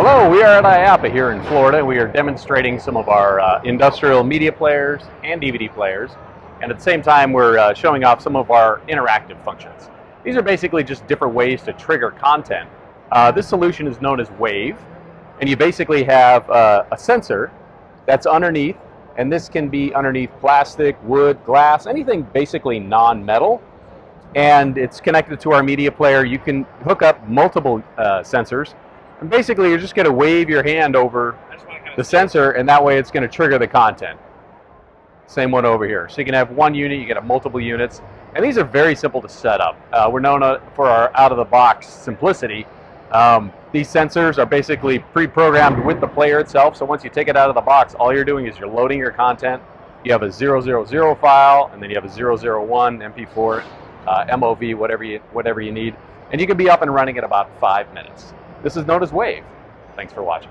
Hello, we are at IAAPA here in Florida. We are demonstrating some of our industrial media players and DVD players, and at the same time we're showing off some of our interactive functions. These are basically just different ways to trigger content. This solution is known as Wave, and you basically have a sensor that's underneath, and this can be underneath plastic, wood, glass, anything basically non-metal, and it's connected to our media player. You can hook up multiple sensors. And basically, you're just going to wave your hand over the sensor, and that way it's going to trigger the content. Same one over here. So you can have one unit, you can have multiple units, and these are very simple to set up. We're known for our out-of-the-box simplicity. These sensors are basically pre-programmed with the player itself, so once you take it out of the box, all you're doing is you're loading your content. You have a 000 file, and then you have a 001, MP4, MOV, whatever you need, and you can be up and running in about 5 minutes. This is known as Wave. Thanks for watching.